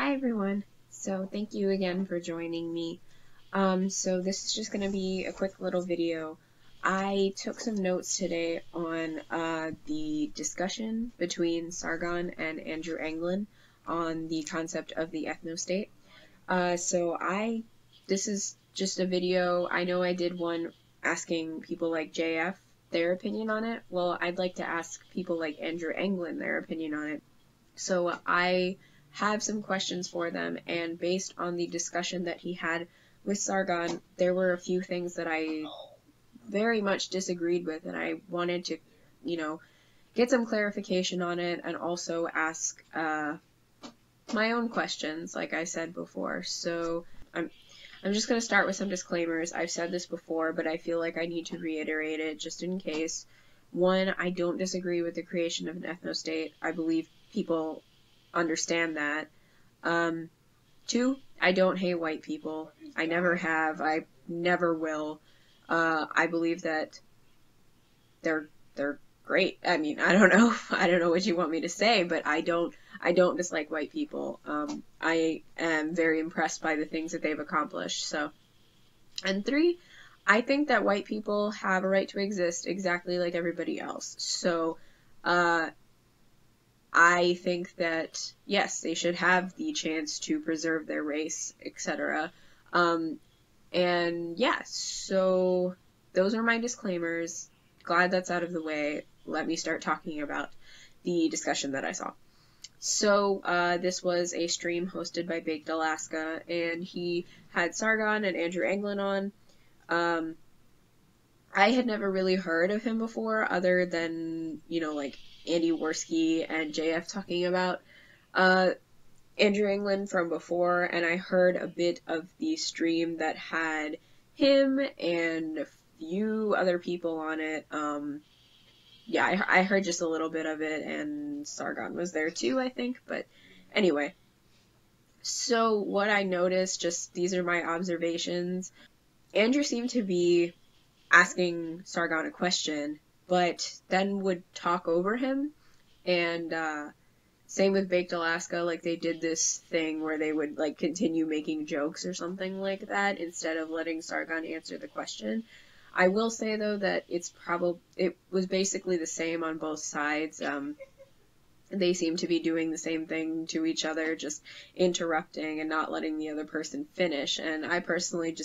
Hi everyone. So thank you again for joining me. So this is just going to be a quick little video. I took some notes today on the discussion between Sargon and Andrew Anglin on the concept of the ethnostate. This is just a video. I know I did one asking people like JF their opinion on it. Well, I'd like to ask people like Andrew Anglin their opinion on it. So I have some questions for them, and based on the discussion that he had with Sargon, there were a few things that I very much disagreed with, and I wanted to, get some clarification on it and also ask my own questions, like I said before. So I'm just going to start with some disclaimers. I've said this before, but I feel like I need to reiterate it just in case. One, I don't disagree with the creation of an ethnostate. I believe people understand that. Two, I don't hate white people. I never have. I never will. I believe that they're great. I mean, I don't know. I don't know what you want me to say, but I don't dislike white people. I am very impressed by the things that they've accomplished. So, and three, I think that white people have a right to exist exactly like everybody else. So, I think that, yes, they should have the chance to preserve their race, etc. And yeah, so those are my disclaimers. Glad that's out of the way. Let me start talking about the discussion that I saw. So this was a stream hosted by Baked Alaska, and he had Sargon and Andrew Anglin on. I had never really heard of him before, other than, like Andy Worski and JF talking about Andrew Anglin from before, and I heard a bit of the stream that had him and a few other people on it. Yeah, I heard just a little bit of it, and Sargon was there too, I think, but anyway. So what I noticed, just these are my observations. Andrew seemed to be asking Sargon a question, but then would talk over him, and same with Baked Alaska, like they did this thing where they would like continue making jokes or something like that instead of letting Sargon answer the question. I will say though that it was basically the same on both sides. They seem to be doing the same thing to each other, just interrupting and not letting the other person finish, and I personally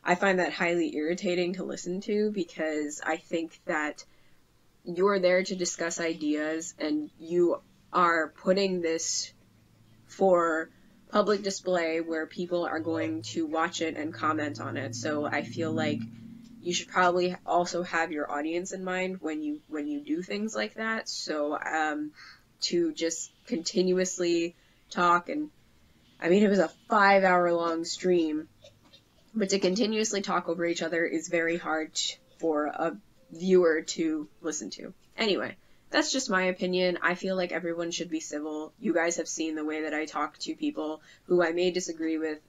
I find that highly irritating to listen to, because I think that you're there to discuss ideas and you are putting this for public display where people are going to watch it and comment on it. So I feel like you should probably also have your audience in mind when you do things like that. So to just continuously talk, and I mean, it was a 5-hour long stream, but to continuously talk over each other is very hard for a viewer to listen to. Anyway, that's just my opinion. I feel like everyone should be civil. You guys have seen the way that I talk to people who I may disagree with.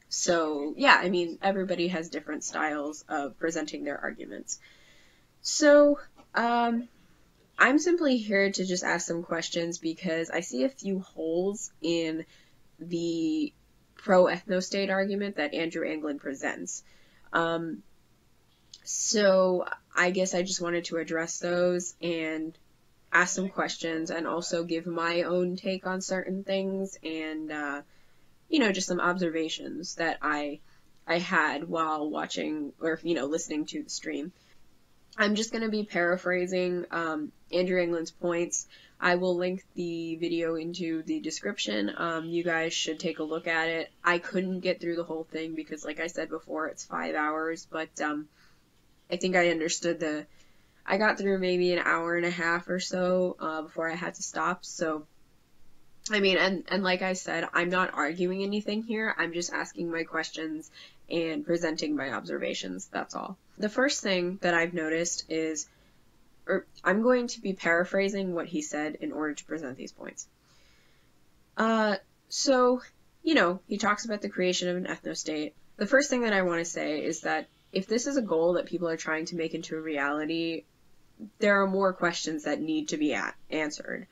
So yeah, I mean, everybody has different styles of presenting their arguments. So, I'm simply here to just ask some questions because I see a few holes in the pro-ethnostate argument that Andrew Anglin presents. So I guess I just wanted to address those and ask some questions and also give my own take on certain things and, just some observations that I had while watching or, listening to the stream. I'm just going to be paraphrasing Andrew Anglin's points. I will link the video into the description. You guys should take a look at it. I couldn't get through the whole thing because, like I said before, it's 5 hours, but I think I understood I got through maybe an hour and a half or so before I had to stop. So, I mean, and like I said, I'm not arguing anything here. I'm just asking my questions and presenting my observations. That's all. The first thing that I've noticed is, I'm going to be paraphrasing what he said in order to present these points. So, he talks about the creation of an ethnostate. The first thing that I want to say is that if this is a goal that people are trying to make into a reality, there are more questions that need to be answered.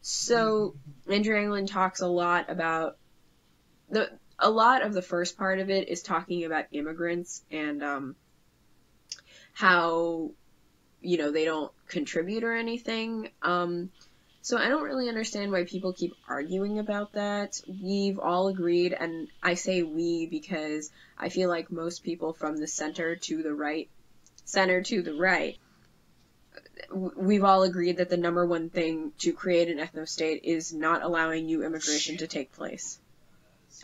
So Andrew Anglin talks a lot about a lot of the first part of it is talking about immigrants and how, you know, they don't contribute or anything. So I don't really understand why people keep arguing about that. We've all agreed, and I say we because I feel like most people from the center to the right, we've all agreed that the number one thing to create an ethnostate is not allowing new immigration to take place.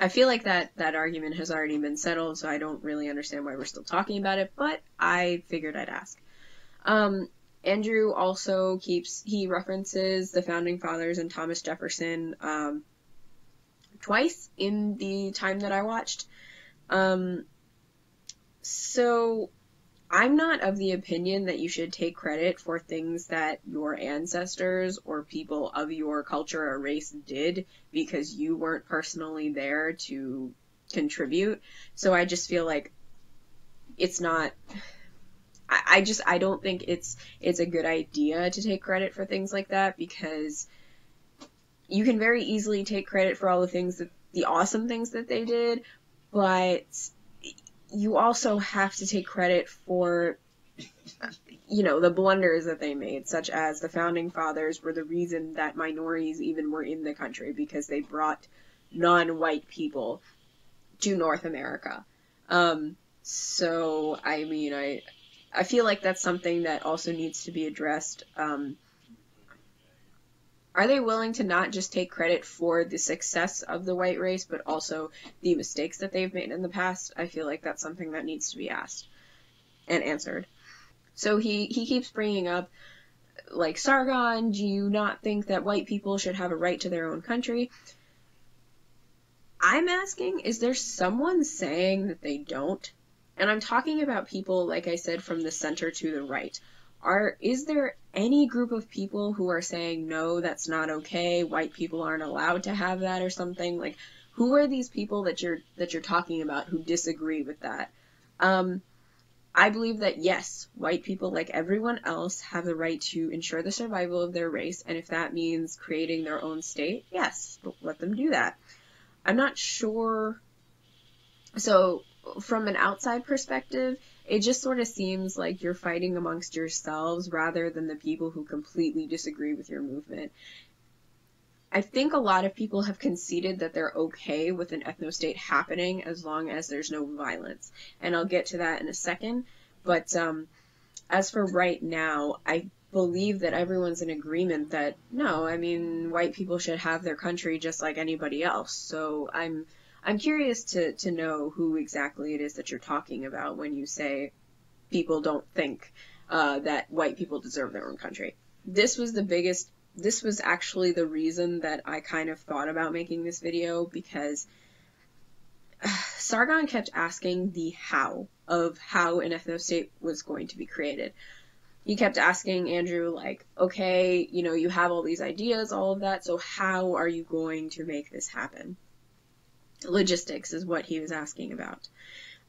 I feel like that argument has already been settled, so I don't really understand why we're still talking about it, but I figured I'd ask. Andrew also he references the Founding Fathers and Thomas Jefferson twice in the time that I watched. So I'm not of the opinion that you should take credit for things that your ancestors or people of your culture or race did because you weren't personally there to contribute. So I just feel like it's not... I don't think it's a good idea to take credit for things like that, because you can very easily take credit for all the awesome things that they did, but you also have to take credit for, you know, the blunders that they made, such as the Founding Fathers were the reason that minorities even were in the country, because they brought non-white people to North America. So, I mean, I feel like that's something that also needs to be addressed. Are they willing to not just take credit for the success of the white race, but also the mistakes that they've made in the past? I feel like that's something that needs to be asked and answered. So he keeps bringing up, like, Sargon, do you not think that white people should have a right to their own country? I'm asking, is there someone saying that they don't? And I'm talking about people, like I said, from the center to the right. Is there any group of people who are saying, no, that's not okay, white people aren't allowed to have that or something? Like, who are these people that you're talking about who disagree with that? I believe that, yes, white people, like everyone else, have the right to ensure the survival of their race, and if that means creating their own state, yes, let them do that. I'm not sure... So, from an outside perspective, it just sort of seems like you're fighting amongst yourselves rather than the people who completely disagree with your movement. I think a lot of people have conceded that they're okay with an ethnostate happening as long as there's no violence. And I'll get to that in a second. But as for right now, I believe that everyone's in agreement that, no, I mean, white people should have their country just like anybody else. So I'm curious to know who exactly it is that you're talking about when you say people don't think that white people deserve their own country. This was actually the reason that I kind of thought about making this video, because Sargon kept asking the how of how an ethnostate was going to be created. He kept asking Andrew, like, okay, you know, you have all these ideas, all of that, so how are you going to make this happen? Logistics is what he was asking about.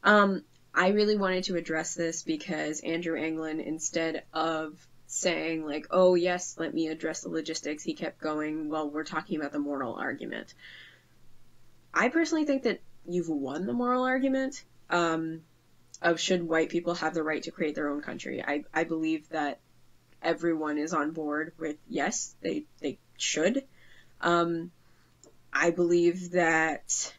I really wanted to address this because Andrew Anglin, instead of saying, like, oh yes, let me address the logistics, he kept going, well, we're talking about the moral argument. I personally think that you've won the moral argument of should white people have the right to create their own country. I believe that everyone is on board with yes, they should. I believe that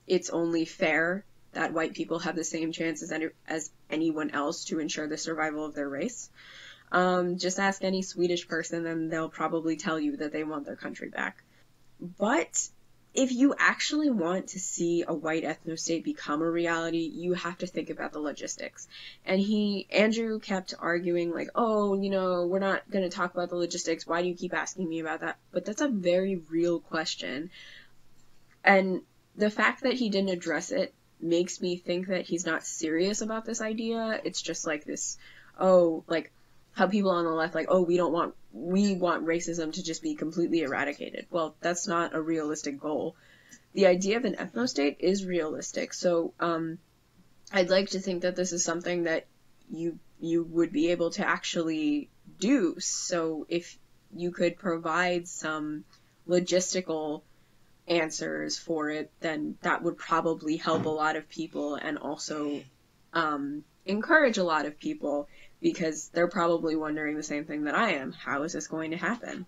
it's only fair that white people have the same chance as anyone else to ensure the survival of their race. Just ask any Swedish person and they'll probably tell you that they want their country back. But if you actually want to see a white ethnostate become a reality, you have to think about the logistics. And Andrew kept arguing, like, oh, you know, we're not going to talk about the logistics. Why do you keep asking me about that? But that's a very real question. And the fact that he didn't address it makes me think that he's not serious about this idea. It's just like this, oh, like how people on the left, like, oh, we want racism to just be completely eradicated. Well, that's not a realistic goal. The idea of an ethnostate is realistic. So, I'd like to think that this is something that you would be able to actually do. So if you could provide some logistical answers for it, then that would probably help a lot of people and also encourage a lot of people, because they're probably wondering the same thing that I am. How is this going to happen?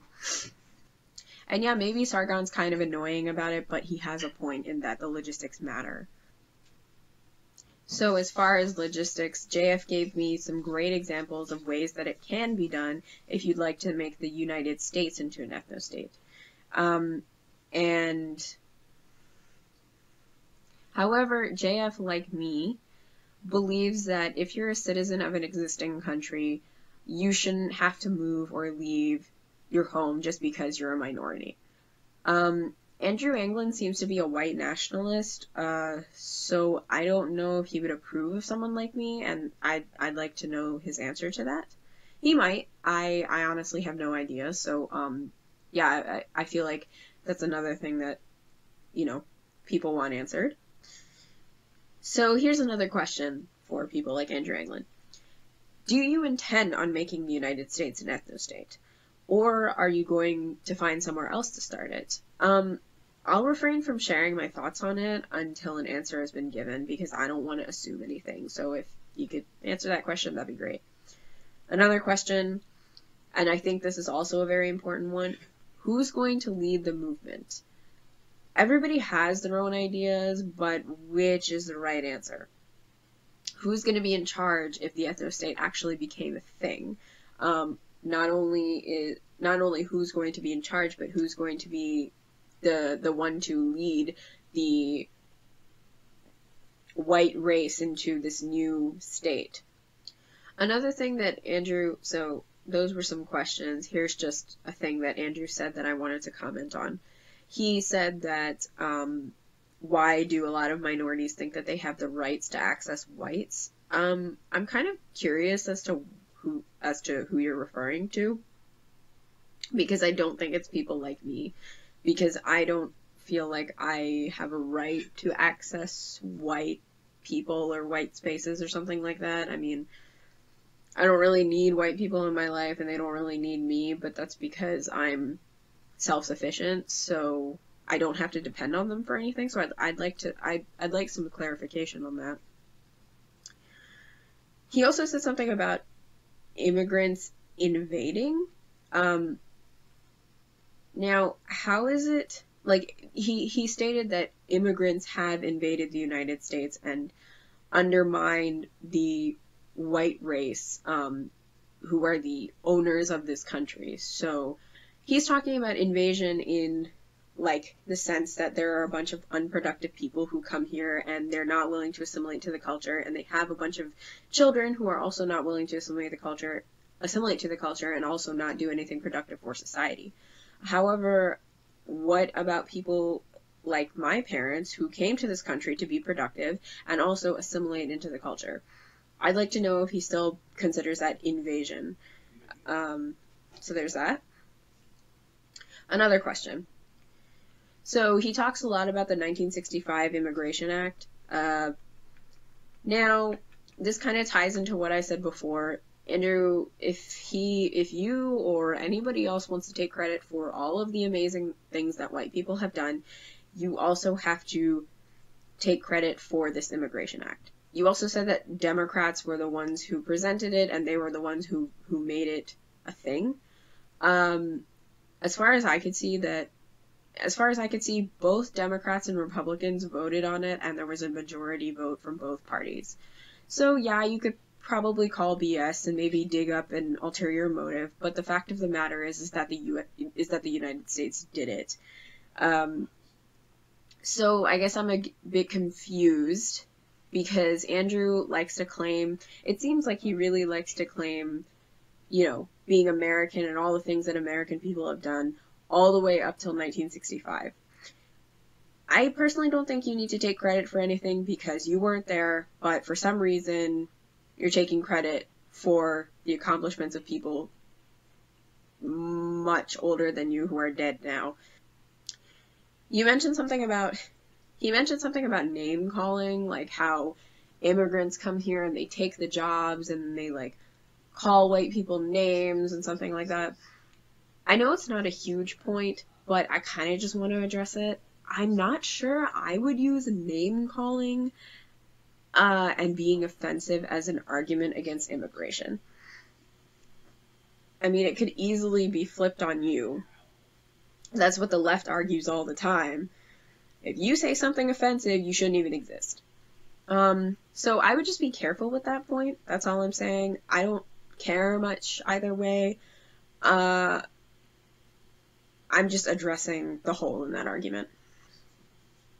And yeah, maybe Sargon's kind of annoying about it, but he has a point in that the logistics matter. So as far as logistics, JF gave me some great examples of ways that it can be done if you'd like to make the United States into an ethnostate. And however, JF, like me, believes that if you're a citizen of an existing country, you shouldn't have to move or leave your home just because you're a minority. Andrew Anglin seems to be a white nationalist, so I don't know if he would approve of someone like me, and I'd like to know his answer to that. He might. I honestly have no idea, so, yeah, I feel like that's another thing that, you know, people want answered. So here's another question for people like Andrew Anglin. Do you intend on making the United States an ethnostate? Or are you going to find somewhere else to start it? I'll refrain from sharing my thoughts on it until an answer has been given, because I don't want to assume anything. So if you could answer that question, that'd be great. Another question, and I think this is also a very important one, who's going to lead the movement? Everybody has their own ideas, but which is the right answer? Who's going to be in charge if the ethnostate actually became a thing? Not only who's going to be in charge, but who's going to be the one to lead the white race into this new state. Another thing that Andrew, so those were some questions. Here's just a thing that Andrew said that I wanted to comment on. He said that why do a lot of minorities think that they have the rights to access whites? I'm kind of curious as to who you're referring to, because I don't think it's people like me, because I don't feel like I have a right to access white people or white spaces or something like that. I mean, I don't really need white people in my life, and they don't really need me, but that's because I'm self-sufficient, so I don't have to depend on them for anything. So I'd like some clarification on that. He also said something about immigrants invading. Now, how is it, like, he stated that immigrants have invaded the United States and undermined the white race, who are the owners of this country. So he's talking about invasion in, like, the sense that there are a bunch of unproductive people who come here and they're not willing to assimilate to the culture, and they have a bunch of children who are also not willing to assimilate to the culture and also not do anything productive for society. However, what about people like my parents who came to this country to be productive and also assimilate into the culture? I'd like to know if he still considers that invasion. So there's that. Another question. So he talks a lot about the 1965 Immigration Act. Now, this kind of ties into what I said before. Andrew, if you or anybody else wants to take credit for all of the amazing things that white people have done, you also have to take credit for this Immigration Act. You also said that Democrats were the ones who presented it, and they were the ones who made it a thing. As far as I could see, both Democrats and Republicans voted on it, and there was a majority vote from both parties. So yeah, you could probably call BS and maybe dig up an ulterior motive, but the fact of the matter is that the United States did it. So I guess I'm a bit confused, because Andrew likes to claim, it seems like he really likes to claim, you know, being American and all the things that American people have done all the way up till 1965. I personally don't think you need to take credit for anything because you weren't there, but for some reason you're taking credit for the accomplishments of people much older than you who are dead now. He mentioned something about name calling, like how immigrants come here and they take the jobs and they like call white people names and something like that. I know it's not a huge point, but I kind of just want to address it. I'm not sure I would use name calling and being offensive as an argument against immigration. I mean, it could easily be flipped on you. That's what the left argues all the time. If you say something offensive, you shouldn't even exist. So I would just be careful with that point. That's all I'm saying. I don't care much either way. I'm just addressing the hole in that argument.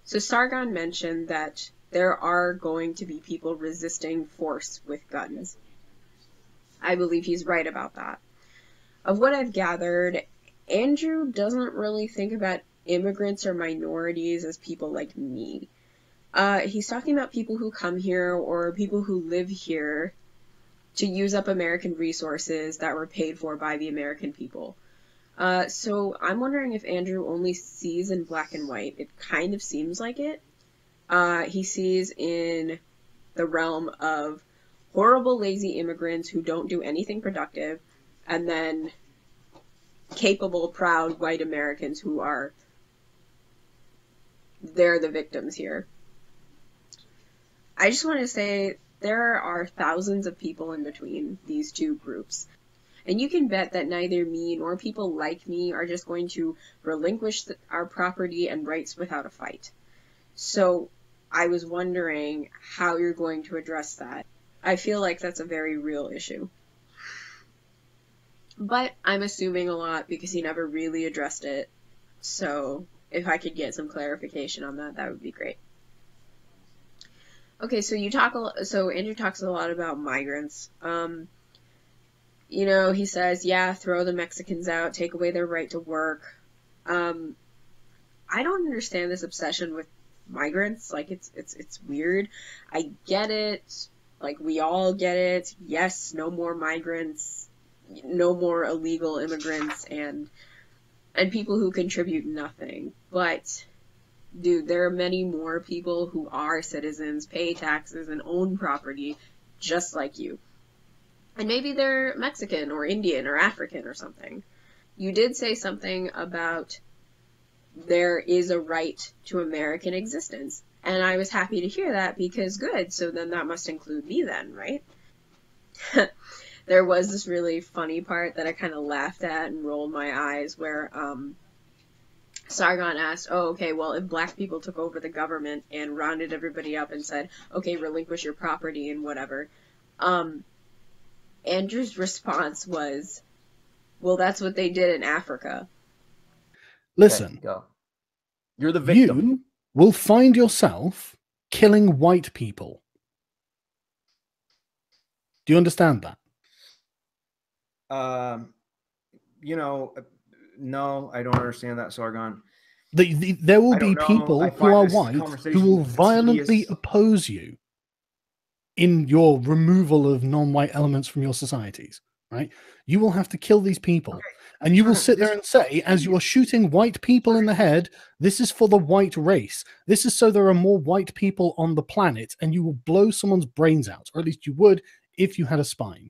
So Sargon mentioned that there are going to be people resisting force with guns. I believe he's right about that. Of what I've gathered, Andrew doesn't really think about immigrants or minorities as people like me. He's talking about people who come here or people who live here to use up American resources that were paid for by the American people. So I'm wondering if Andrew only sees in black and white. It kind of seems like it. He sees in the realm of horrible, lazy immigrants who don't do anything productive, and then capable, proud white Americans who they're the victims here. I just want to say there are thousands of people in between these two groups. And you can bet that neither me nor people like me are just going to relinquish our property and rights without a fight. So I was wondering how you're going to address that. I feel like that's a very real issue. But I'm assuming a lot because he never really addressed it. So if I could get some clarification on that, that would be great. Okay, so Andrew talks a lot about migrants. He says, yeah, throw the Mexicans out, take away their right to work. I don't understand this obsession with migrants. Like, it's weird. I get it. Like, we all get it. Yes, no more migrants, no more illegal immigrants, and people who contribute nothing. But, dude, there are many more people who are citizens, pay taxes, and own property just like you. And maybe they're Mexican or Indian or African or something. You did say something about there is a right to American existence. And I was happy to hear that because good, so then that must include me then, right? There was this really funny part that I kind of laughed at and rolled my eyes where Sargon asked, oh, okay, well, if black people took over the government and rounded everybody up and said, okay, relinquish your property and whatever, Andrew's response was, well, that's what they did in Africa. Listen, okay, go. You're the victim. You will find yourself killing white people. Do you understand that? No, I don't understand that, Sargon. There will be people who are white who will violently oppose you in your removal of non-white elements from your societies, right? You will have to kill these people. Okay. And you will sit there and say, as you are shooting white people in the head, this is for the white race. This is so there are more white people on the planet, and you will blow someone's brains out, or at least you would if you had a spine.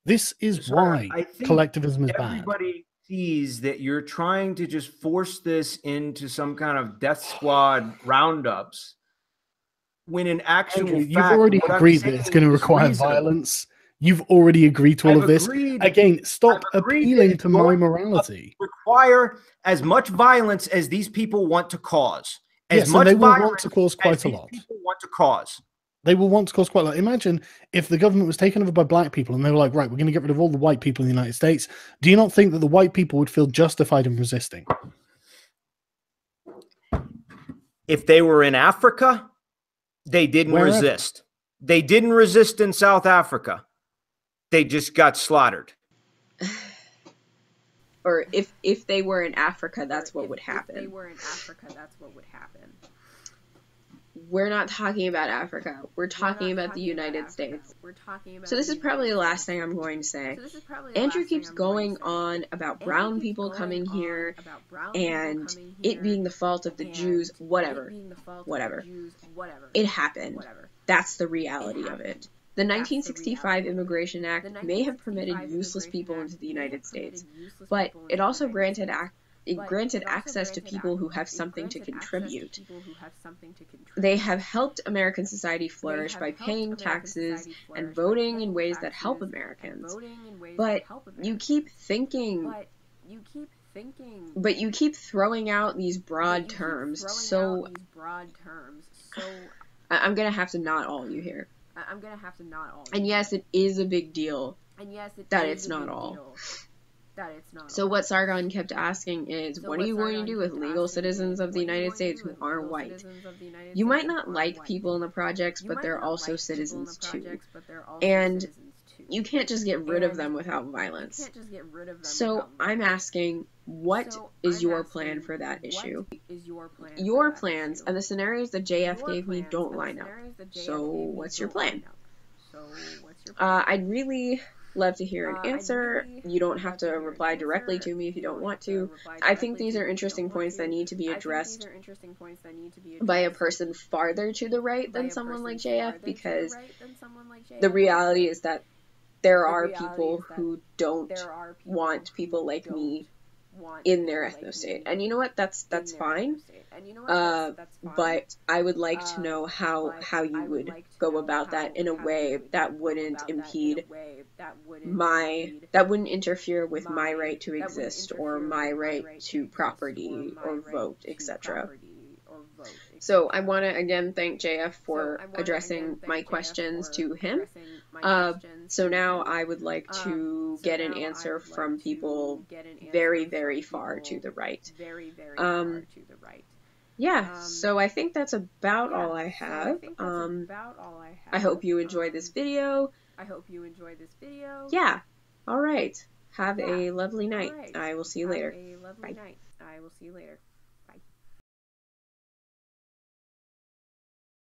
This is why collectivism is bad. Everybody sees that you're trying to just force this into some kind of death squad roundups, when in actual fact, you've already agreed that it's going to require violence. You've already agreed to all of this. Again, stop appealing to my morality. Require as much violence as these people want to cause. Yes, and they will want to cause quite a lot. People want to cause. They will want to cause quite a lot. Imagine if the government was taken over by black people and they were like, right, we're going to get rid of all the white people in the United States. Do you not think that the white people would feel justified in resisting? If they were in Africa, they didn't resist. They didn't resist in South Africa. They just got slaughtered. Or if they were in Africa, that's what would happen. We're not talking about Africa. We're talking about the United States. So this is probably the last thing I'm going to say. Andrew keeps going on about brown people coming here and it being the fault of the Jews, whatever. It happened. That's the reality of it. The 1965 Immigration Act may have permitted useless people into the United States, but it also granted granted access to people who have something to contribute. They have helped American society flourish by paying taxes and voting in ways that help Americans. But you keep thinking, but you keep throwing out these broad terms, so I'm gonna have to not all you here. And yes, it is a big deal that it's not all. So what Sargon kept asking is, what are you going to do with legal citizens of the United States who aren't white? You might not like people in the projects, but they're also citizens too. And you can't just get rid of them without violence. So I'm asking, what is your plan for that issue? Your plans and the scenarios that JF gave me don't line up. So what's your plan? I'd really love to hear an answer. You don't have to reply directly to me if you don't want to. I think these are interesting points that need to be addressed by a person farther to the right than someone like JF, because the reality is that there are people who don't want people like me in their ethnostate. And you know what? That's fine. But I would like to know how you would go about that in a way that wouldn't impede that wouldn't interfere with my right to exist or my right to property or vote, etc. So I want to again thank JF for addressing my questions to him. So now I would like to get an answer from people very, very far to the right. Yeah, so I think that's about all I have. I hope you enjoyed this video. Yeah. All right. Have a lovely night. I will see you later. Bye.